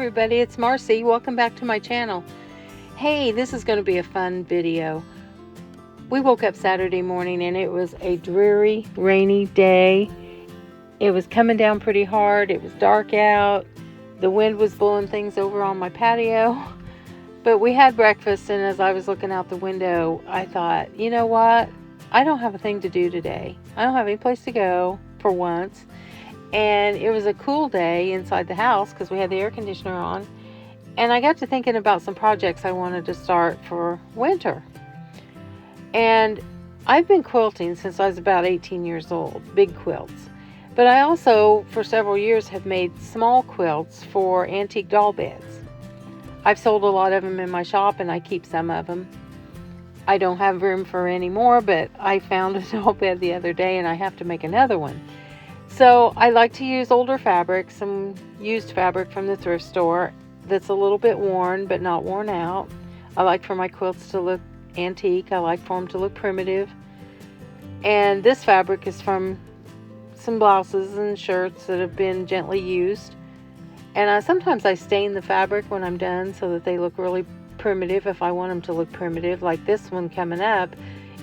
everybody, it's Marcy. Welcome back to my channel. Hey, this is going to be a fun video. We woke up Saturday morning and it was a dreary, rainy day. It was coming down pretty hard. It was dark out. The wind was blowing things over on my patio. But we had breakfast, and as I was looking out the window, I thought, you know what? I don't have a thing to do today. I don't have any place to go for once. And it was a cool day inside the house because we had the air conditioner on. And I got to thinking about some projects I wanted to start for winter. And I've been quilting since I was about 18 years old, big quilts. But I also, for several years, have made small quilts for antique doll beds. I've sold a lot of them in my shop, and I keep some of them. I don't have room for any more, but I found a doll bed the other day, and I have to make another one. So I like to use older fabric, some used fabric from the thrift store that's a little bit worn but not worn out. I like for my quilts to look antique. I like for them to look primitive. And this fabric is from some blouses and shirts that have been gently used. And sometimes I stain the fabric when I'm done so that they look really primitive if I want them to look primitive. Like this one coming up,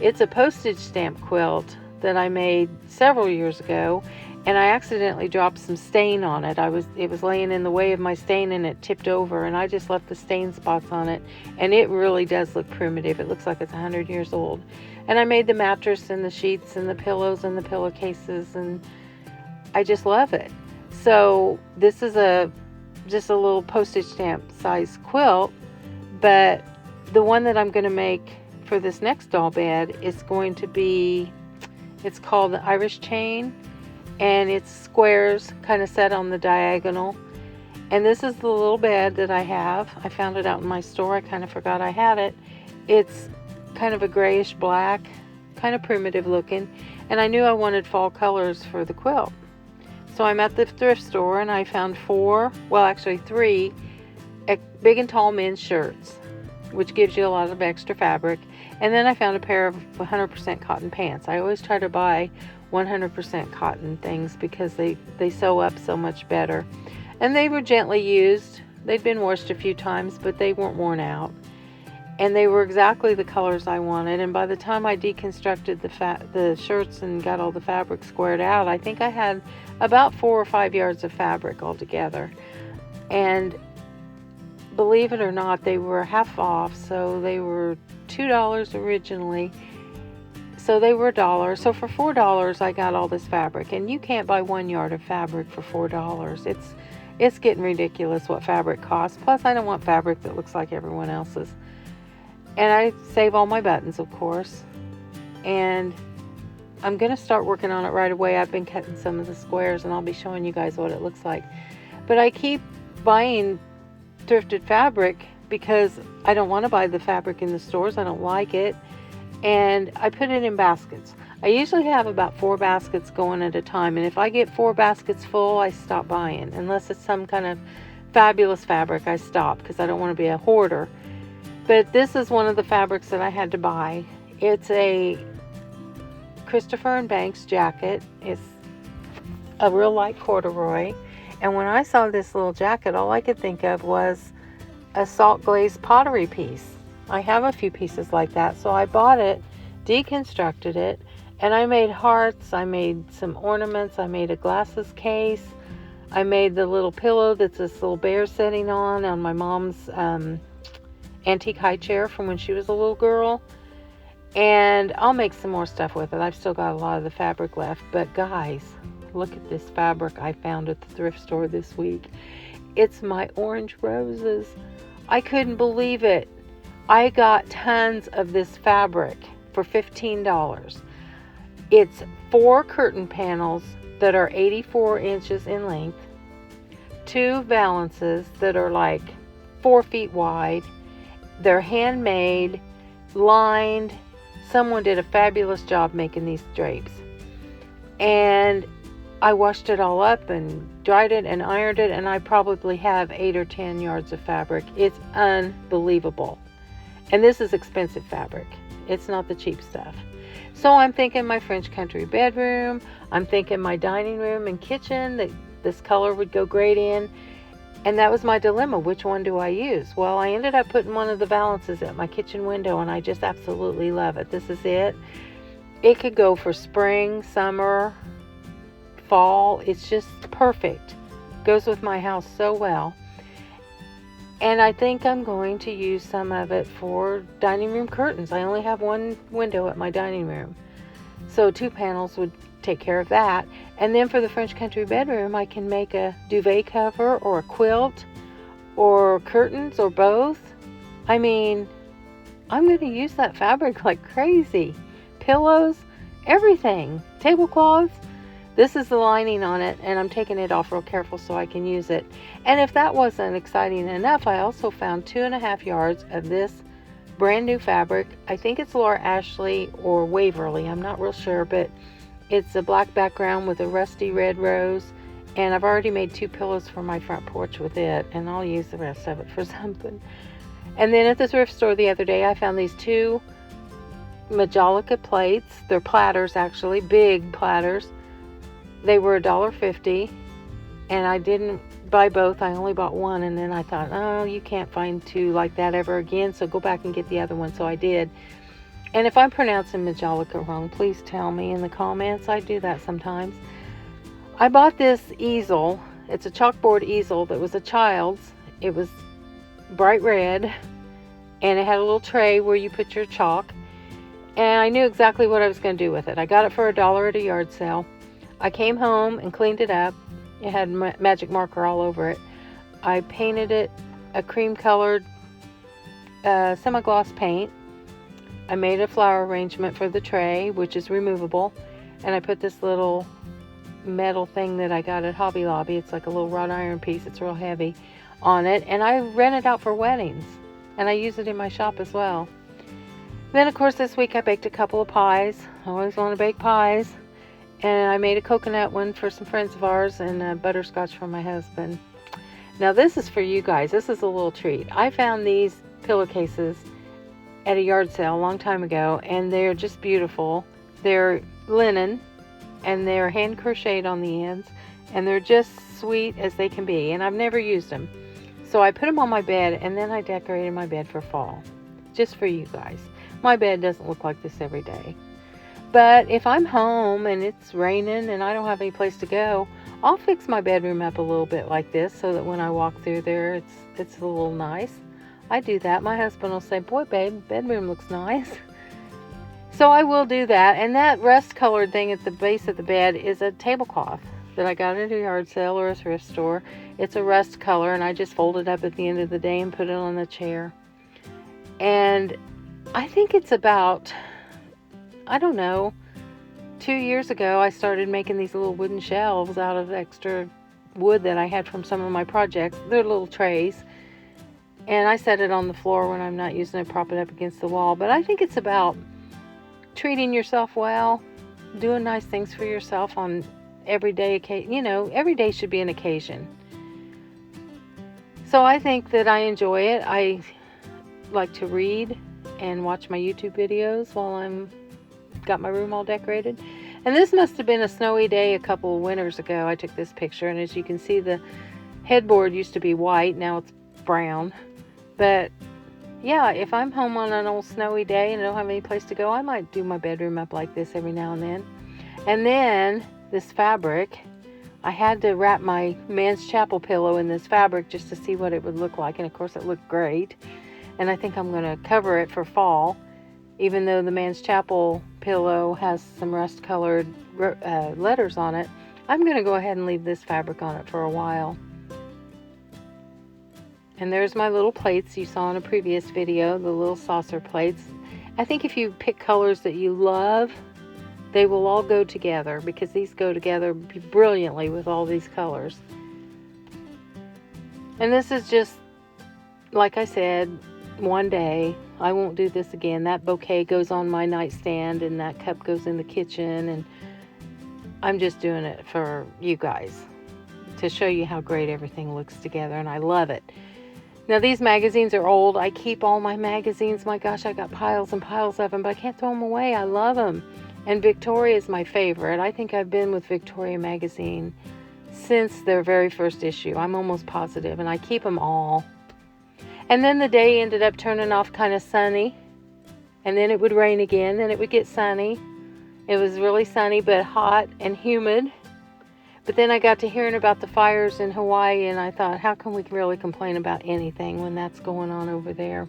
it's a postage stamp quilt that I made several years ago, and I accidentally dropped some stain on it. It was laying in the way of my stain, and it tipped over, and I just left the stain spots on it, and it really does look primitive. It looks like it's 100 years old. And I made the mattress and the sheets and the pillows and the pillowcases, and I just love it. So this is just a little postage stamp size quilt, but the one that I'm going to make for this next doll bed is going to be, it's called the Irish chain, and it's squares kind of set on the diagonal. And this is the little bed that I have. I found it out in my store. I kind of forgot I had it. It's kind of a grayish black, kind of primitive looking, and I knew I wanted fall colors for the quilt. So I'm at the thrift store, and I found three big and tall men's shirts, which gives you a lot of extra fabric. And then I found a pair of 100% cotton pants. I always try to buy 100% cotton things because they sew up so much better. And they were gently used. They'd been washed a few times, but they weren't worn out. And they were exactly the colors I wanted. And by the time I deconstructed the shirts and got all the fabric squared out, I think I had about 4 or 5 yards of fabric altogether. And believe it or not, they were half off, so they were $2 originally. So they were $1. So for $4, I got all this fabric. And you can't buy 1 yard of fabric for $4. It's getting ridiculous what fabric costs. Plus, I don't want fabric that looks like everyone else's. And I save all my buttons, of course. And I'm going to start working on it right away. I've been cutting some of the squares, and I'll be showing you guys what it looks like. But I keep buying thrifted fabric because I don't want to buy the fabric in the stores. I don't like it. And I put it in baskets. I usually have about 4 baskets going at a time. And if I get 4 baskets full, I stop buying. Unless it's some kind of fabulous fabric, I stop because I don't want to be a hoarder. But this is one of the fabrics that I had to buy. It's a Christopher & Banks jacket. It's a real light corduroy. And when I saw this little jacket, all I could think of was a salt glazed pottery piece. I have a few pieces like that. So I bought it, deconstructed it, and I made hearts. I made some ornaments. I made a glasses case. I made the little pillow that's this little bear sitting on my mom's antique high chair from when she was a little girl. And I'll make some more stuff with it. I've still got a lot of the fabric left. But guys, look at this fabric I found at the thrift store this week. It's my orange roses. I couldn't believe it. I got tons of this fabric for $15. It's 4 curtain panels that are 84 inches in length, 2 valances that are like 4 feet wide. They're handmade, lined. Someone did a fabulous job making these drapes. And I washed it all up and dried it and ironed it, and I probably have 8 or 10 yards of fabric. It's unbelievable. And this is expensive fabric. It's not the cheap stuff. So I'm thinking my French country bedroom. I'm thinking my dining room and kitchen that this color would go great in. And that was my dilemma. Which one do I use? Well, I ended up putting one of the valances at my kitchen window, and I just absolutely love it. This is it. It could go for spring, summer, fall. It's just perfect. Goes with my house so well. And I think I'm going to use some of it for dining room curtains. I only have one window at my dining room, so 2 panels would take care of that. And then for the French country bedroom, I can make a duvet cover or a quilt or curtains or both. I mean, I'm going to use that fabric like crazy. Pillows, everything, tablecloths. This is the lining on it, and I'm taking it off real careful so I can use it. And if that wasn't exciting enough, I also found 2.5 yards of this brand new fabric. I think it's Laura Ashley or Waverly, I'm not real sure, but it's a black background with a rusty red rose, and I've already made 2 pillows for my front porch with it, and I'll use the rest of it for something. And then at the thrift store the other day, I found these 2 Majolica plates. They're platters, actually, big platters. They were $1.50, and I didn't buy both. I only bought one, and then I thought, oh, you can't find 2 like that ever again, so go back and get the other one. So I did. And if I'm pronouncing Majolica wrong, please tell me in the comments. I do that sometimes. I bought this easel. It's a chalkboard easel that was a child's. It was bright red, and it had a little tray where you put your chalk. And I knew exactly what I was going to do with it. I got it for $1 at a yard sale. I came home and cleaned it up. It had magic marker all over it. I painted it a cream colored semi-gloss paint. I made a flower arrangement for the tray, which is removable, and I put this little metal thing that I got at Hobby Lobby. It's like a little wrought iron piece. It's real heavy on it, and I rent it out for weddings, and I use it in my shop as well. Then, of course, this week I baked a couple of pies. I always want to bake pies. And I made a coconut one for some friends of ours, and a butterscotch for my husband. Now this is for you guys. This is a little treat. I found these pillowcases at a yard sale a long time ago, and they're just beautiful. They're linen, and they're hand crocheted on the ends, and they're just sweet as they can be. And I've never used them. So I put them on my bed, and then I decorated my bed for fall. Just for you guys. My bed doesn't look like this every day. But if I'm home and it's raining and I don't have any place to go, I'll fix my bedroom up a little bit like this so that when I walk through there, it's a little nice. I do that. My husband will say, boy, babe, bedroom looks nice. So I will do that. And that rust colored thing at the base of the bed is a tablecloth that I got at a yard sale or a thrift store. It's a rust color, and I just fold it up at the end of the day and put it on the chair. And I think it's about, I don't know, 2 years ago I started making these little wooden shelves out of extra wood that I had from some of my projects. They're little trays, and I set it on the floor when I'm not using it, prop it up against the wall. But I think it's about treating yourself well, doing nice things for yourself on everyday occasion. You know, every day should be an occasion. So I think that I enjoy it. I like to read and watch my YouTube videos while I'm got my room all decorated. And this must have been a snowy day a couple of winters ago. I took this picture, and as you can see, the headboard used to be white, now it's brown. But yeah, if I'm home on an old snowy day and I don't have any place to go, I might do my bedroom up like this every now and then. And then this fabric, I had to wrap my man's chapel pillow in this fabric just to see what it would look like, and of course it looked great. And I think I'm going to cover it for fall, even though the man's chapel pillow has some rust colored letters on it. I'm going to go ahead and leave this fabric on it for a while. And there's my little plates you saw in a previous video, the little saucer plates. I think if you pick colors that you love, they will all go together, because these go together brilliantly with all these colors. And this is just, like I said, one day. I won't do this again. That bouquet goes on my nightstand, and that cup goes in the kitchen, and I'm just doing it for you guys to show you how great everything looks together, and I love it. Now these magazines are old. I keep all my magazines. My gosh, I got piles and piles of them, but I can't throw them away. I love them. And Victoria is my favorite. I think I've been with Victoria magazine since their very first issue. I'm almost positive, and I keep them all. And then the day ended up turning off kind of sunny, and then it would rain again, then it would get sunny. It was really sunny but hot and humid. But then I got to hearing about the fires in Hawaii, and I thought, how can we really complain about anything when that's going on over there?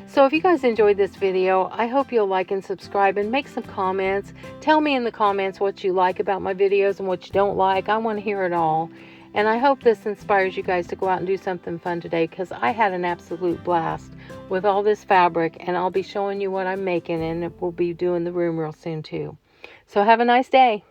So if you guys enjoyed this video, I hope you'll like and subscribe and make some comments. Tell me in the comments what you like about my videos and what you don't like. I want to hear it all. And I hope this inspires you guys to go out and do something fun today, because I had an absolute blast with all this fabric, and I'll be showing you what I'm making, and we'll be doing the room real soon too. So have a nice day.